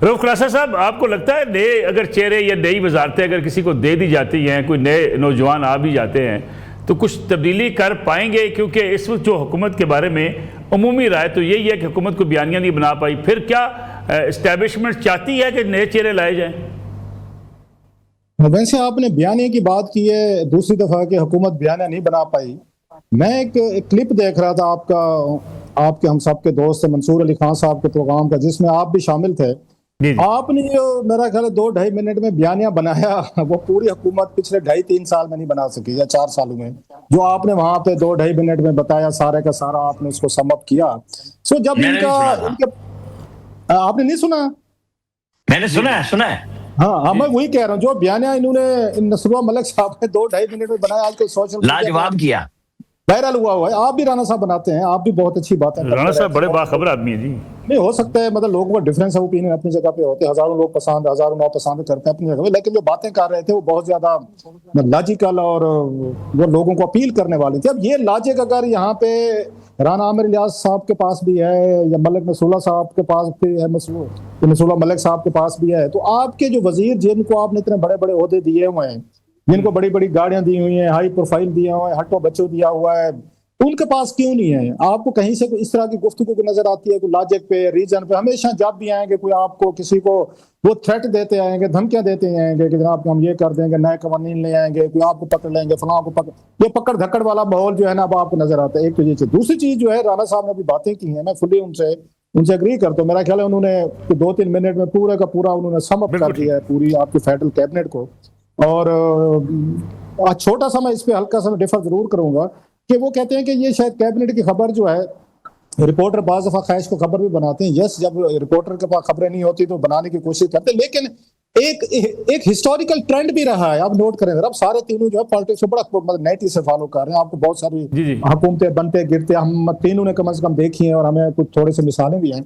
रऊफ खुलासा साहब, आपको लगता है नए अगर चेहरे या नई वजारतें अगर किसी को दे दी जाती हैं, कोई नए नौजवान आ भी जाते हैं, तो कुछ तब्दीली कर पाएंगे? क्योंकि इस वक्त जो हुकूमत के बारे में अमूमी राय तो यही है कि हुकूमत को बयानिया नहीं बना पाई। फिर क्या इस्टेब्लिशमेंट चाहती है कि नए चेहरे लाए जाएं? वैसे आपने बयानिया की बात की है दूसरी दफा कि हुकूमत बयानिया नहीं बना पाई। मैं एक क्लिप देख रहा था आपके हम सब के दोस्त मंसूर अली खान साहब के प्रोग्राम का, जिसमें आप भी शामिल थे। आपने जो मेरा ख्याल है 2-2.5 मिनट में बयानिया बनाया, वो पूरी हुकूमत पिछले 2.5-3 साल में नहीं बना सकी, या 4 सालों में। जो आपने वहां पे 2-2.5 मिनट में बताया सारे का सारा, आपने उसको समअप किया। सो जब इनके आपने नहीं सुना? मैंने सुना है। हाँ, मैं वही कह रहा हूँ, जो बयानिया इन्होंने नसरुल्लाह मलिक साहब ने 2-2.5 मिनट में बनाया, आजकल सोशल लाजवाब किया, वायरल हुआ है। आप भी राना साहब बनाते हैं, आप भी बहुत अच्छी बात है। राना साहब बड़े बाखबर आदमी है जी। नहीं, हो सकता है मतलब लोगों का डिफरेंस है, ओपिनियन अपनी जगह पे होते हैं, हजारों लोग पसंद, हजारों नापसंद करते हैं अपनी जगह पे, लेकिन जो बातें कर रहे थे वो बहुत ज्यादा लॉजिकल और वो लोगों को अपील करने वाली थी। अब ये लॉजिक अगर यहाँ पे राना आमिर इलियास साहब के पास भी है, या मलिक नसरुल्लाह साहब के पास भी है, नसरुल्लाह मलिक साहब के पास भी है, तो आपके जो वजीर जिनको आपने इतने बड़े बड़े ओहदे दिए हुए हैं, जिनको बड़ी बड़ी गाड़ियां दी हुई हैं, हाई प्रोफाइल दिया हुआ है, हट्टो बच्चों दिया हुआ है, उनके पास क्यों नहीं है? आपको कहीं से इस तरह की गुफ्तगू को नजर आती है? कोई लॉजिक पे, रीजन पे? हमेशा जब भी आएंगे कोई आपको किसी को वो थ्रेट देते आएंगे, धमकियां देते आएंगे कि जनाब हम ये कर देंगे, नए कवानीन ले आएंगे, कोई आपको पकड़ लेंगे, फलां को पकड़, ये पकड़ धक्कड़ वाला माहौल जो है ना, अब आपको नजर आता है। एक तो ये चीज। दूसरी चीज जो है, राना साहब ने अभी बातें की हैं, मैं फुली उनसे एग्री करता हूँ। मेरा ख्याल है उन्होंने 2-3 मिनट में पूरा का पूरा उन्होंने समअप कर दिया है पूरी आपकी फेडरल कैबिनेट को। और छोटा सा मैं इस पे हल्का सा डिफर जरूर करूंगा कि वो कहते हैं कि ये शायद कैबिनेट की खबर जो है, रिपोर्टर बाज़ दफा ख्वाहिश को खबर भी बनाते हैं। यस, जब रिपोर्टर के पास खबरें नहीं होती तो बनाने की कोशिश करते हैं, लेकिन एक हिस्टोरिकल ट्रेंड भी रहा है। आप नोट करें, अब सारे तीनों जो है पॉलिटिक्स को बड़ा मतलब नेटी से फॉलो कर रहे हैं। आपको बहुत सारी हुकूमतें बनते गिरते हम तीनों ने कम से कम देखी हैं, और हमें कुछ थोड़े से मिसालें भी हैं।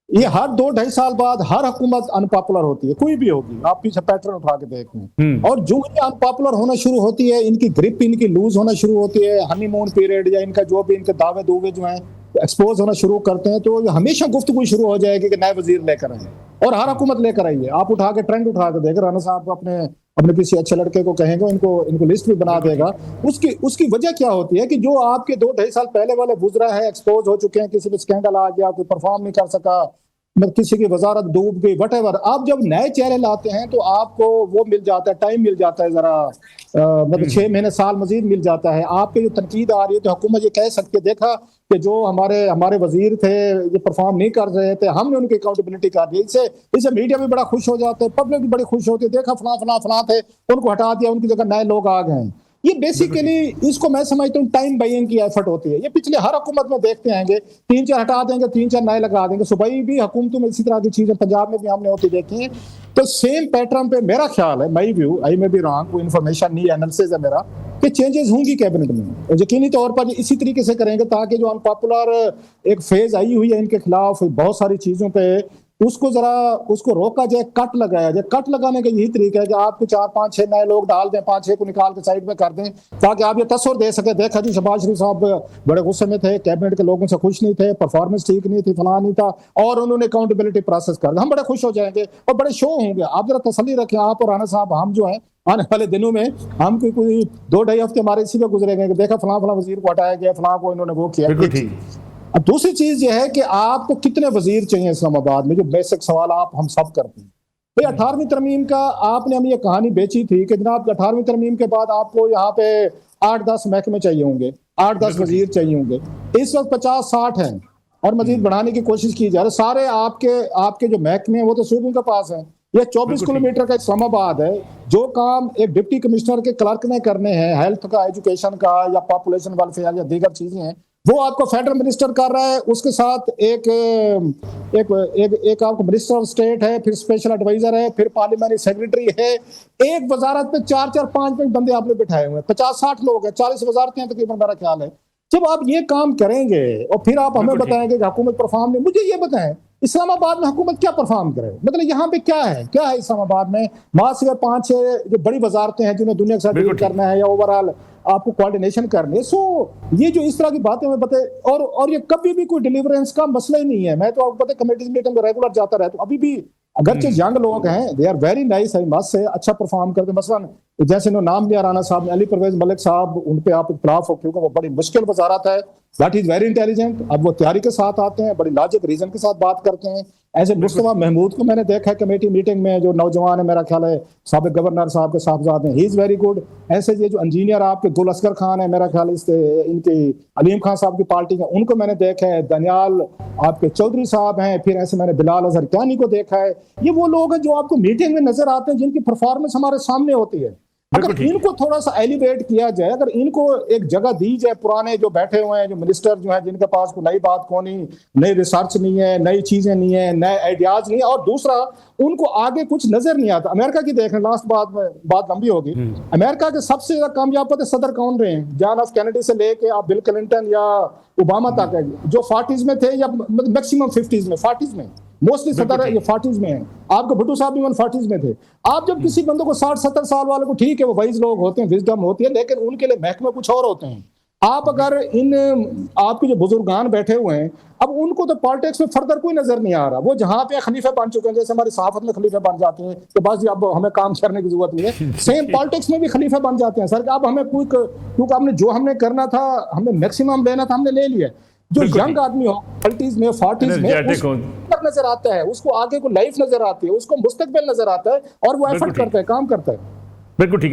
ये हर 2-2.5 साल बाद हर हुकूमत अनपॉपुलर होती है, कोई भी होगी, आप पीछे पैटर्न उठा के देखें। और जो ही अनपॉपुलर होना शुरू होती है, इनकी ग्रिप इनकी लूज होना शुरू होती है, हनीमून पीरियड या इनका जो भी इनके दावे दूवे जो हैं एक्सपोज होना शुरू करते हैं, तो हमेशा गुफ्तगू शुरू हो जाएगी कि नए वजीर लेकर आए, और हर हुकूमत लेकर आई है। आप उठा के ट्रेंड उठा के देखें, राना साहब अपने किसी अच्छे लड़के को कहेंगे, इनको लिस्ट भी बना देगा। उसकी वजह क्या होती है कि जो आपके 2-2.5 साल पहले वाले गुजरा है, एक्सपोज हो चुके हैं, किसी भी स्कैंडल आ गया, कोई परफॉर्म नहीं कर सका, किसी की वजारत डूब गई, वटेवर। आप जब नए चेहरे लाते हैं तो आपको वो मिल जाता है, टाइम मिल जाता है, जरा मतलब 6 महीने साल मजीद मिल जाता है। आपके जो तनकीद आ रही है तो हुकूमत ये कह सकती है, देखा कि जो हमारे वजीर थे ये परफॉर्म नहीं कर रहे थे, हमने उनकी अकाउंटेबिलिटी कर दी। इससे मीडिया भी बड़ा खुश हो जाता है, पब्लिक भी बड़ी खुश होती है, देखा फला थे, उनको हटा दिया, उनकी जगह नए लोग आ गए। ये बेसिकली इसको मैं समझता हूँ टाइम बाइंग की एफर्ट होती है। ये पिछले हर हुकूमत में देखते आएंगे, 3-4 हटा देंगे, 3-4 नए लगा देंगे। सूबाई भी हुकूमतों में इसी तरह की चीजें पंजाब में भी हमने होती देखी है। तो सेम पैटर्न पे मेरा ख्याल है, माई व्यू, आई में भी रॉन्ग, कोई इन्फॉर्मेशन नहीं, एनालिसिस है मेरा, कि चेंजेस होंगी कैबिनेट में। यकीनी तौर पर इसी तरीके से करेंगे ताकि जो अनपॉपुलर एक फेज आई हुई है इनके खिलाफ बहुत सारी चीजों पे, उसको रोका जाए, कट लगाया जाए। कट लगाने का यही तरीका है कि आपको 4-5-6 नए लोग डाल दें, 5-6 को निकाल के साइड में कर दें, ताकि आप ये तस्वीर दे सके, देखा जी शहबाज शरीफ साहब बड़े गुस्से में थे, कैबिनेट के लोगों से खुश नहीं थे, परफॉर्मेंस ठीक नहीं थी, फलां नहीं था, और उन्होंने अकाउंटेबिलिटी प्रोसेस कर दिया। हम बड़े खुश हो जाएंगे और बड़े शो होंगे। आप जरा तसल्ली रखें, आप और राना साहब, हम जो है आने वाले दिनों में हम कोई 2-2.5 हफ्ते हमारे इसी पे गुजरेंगे कि देखा फलां वजीर को हटाया गया, फलां को इन्होंने वो किया। अब दूसरी चीज यह है कि आपको कितने वजीर चाहिए इस्लामाबाद में, जो बेसिक सवाल आप हम सब करते हैं। भाई 18वीं तरमीम का आपने हमें ये कहानी बेची थी कि जनाब 18वीं तरमीम के बाद आपको यहाँ पे 8-10 महकमे चाहिए होंगे, 8-10 वजीर चाहिए होंगे। इस वक्त 50-60 हैं और मजीद बढ़ाने की कोशिश की जा रही है। सारे आपके जो महकमे हैं वो तो सूबों के पास हैं। ये 24 किलोमीटर का इस्लामाबाद है। जो काम एक डिप्टी कमिश्नर के क्लर्क ने करने हैं, हेल्थ का, एजुकेशन का, या पॉपुलेशन वेलफेयर या दीगर चीजें हैं, वो आपको फेडरल मिनिस्टर कर रहा है। उसके साथ एक आपको मिनिस्टर ऑफ स्टेट है, फिर स्पेशल एडवाइजर है, फिर पार्लियामेंट्री सेक्रेटरी है। एक वजारत पे 4-4, 5-5 बंदे आपने बिठाए हुए हैं। 50-60 लोग हैं, 40 वजारतें हैं तकरीबन, मेरा ख्याल है। जब आप ये काम करेंगे और फिर आप हमें बताएंगे कि हुकूमत परफॉर्म नहीं, मुझे ये बताएं इस्लामाबाद में हुकूमत क्या परफॉर्म करे? मतलब यहाँ पे क्या है इस्लामाबाद में? वहां से 5-6 जो बड़ी वजारतें हैं जिन्हें दुनिया के साथ डील करना है या ओवरऑल आपको कोऑर्डिनेशन करनी है। सो ये जो इस तरह की बातें हमें बताए, और ये कभी भी कोई डिलीवरेंस का मसला ही नहीं है। मैं तो आपको पता है कमेटी मीटिंग में रेगुलर जाता रहता हूँ, अभी भी अगरचे यंग लोग हैं, they are very nice, I must say, अच्छा परफॉर्म करते हैं। मसलन जैसे इन्होंने नाम लिया राना साहब ने, अली परवेज मलिक साहब, उन पे आप इख्तलाफ हो क्योंकि वो बड़ी मुश्किल वजारत है, दैट इज वेरी इंटेलिजेंट। अब वो तैयारी के साथ आते हैं, बड़ी लॉजिक रीजन के साथ बात करते हैं। ऐसे मुस्तफा महमूद को मैंने देखा है कमेटी मीटिंग में, जो नौजवान है, मेरा ख्याल है साबिक गवर्नर साहब के साहबजादे हैं, ही इज वेरी गुड। ऐसे ये जो इंजीनियर आपके गुल असगर खान है, मेरा ख्याल इसके इनके अलीम खान साहब की पार्टी है, उनको मैंने देखा है। दनियाल आपके चौधरी साहब हैं, फिर ऐसे मैंने बिलाल अजहर क्यानी को देखा है। ये वो लोग हैं जो आपको मीटिंग में नजर आते हैं, जिनकी परफॉर्मेंस हमारे सामने होती है। अगर इनको थोड़ा सा एलिवेट किया जाए, अगर इनको एक जगह दी जाए, पुराने जो बैठे हुए हैं, जो मिनिस्टर जो हैं, जिनके पास कोई नई बात को नहीं, नई रिसर्च नहीं है, नई चीजें नहीं है, नए आइडियाज नहीं है, और दूसरा उनको आगे कुछ नजर नहीं आता। अमेरिका की देखें, लास्ट बात लंबी होगी, अमेरिका के सबसे ज्यादा कामयाब पता सदर कौन रहे हैं? जॉन एफ कैनेडी से लेके आप बिल क्लिंटन या ओबामा तक है, जो 40s में थे या मैक्सिमम 50s में, 40s में मोस्टली सदर है, ये 40s में है। आपके भुट्टो साहब भी 40s में थे। आप जब किसी बंदे को 60-70 साल वाले को, ठीक है वो वाइज लोग होते हैं, विजडम होती है, लेकिन उनके लिए महकमे कुछ और होते हैं। आप अगर इन आपके जो बुजुर्गान बैठे हुए हैं, अब उनको तो पॉलिटिक्स में फर्दर कोई नजर नहीं आ रहा। वो जहां पे खलीफे बन चुके हैं, जैसे हमारी सहाफत में खलीफे बन जाते हैं कि बस जी अब हमें काम करने की जरूरत नहीं है, सेम पॉलिटिक्स में भी खलीफे बन जाते हैं सर। अब हमें कोई, क्योंकि हमने जो हमने करना था, हमें मैक्सिमम लेना था, हमने ले लिया। जो यंग आदमी हो 30s में 40s में नजर आता है, उसको आगे को लाइफ नजर आती है, उसको मुस्तकबिल नजर आता है, और वो एफर्ट करता है, काम करता है। बिल्कुल ठीक है।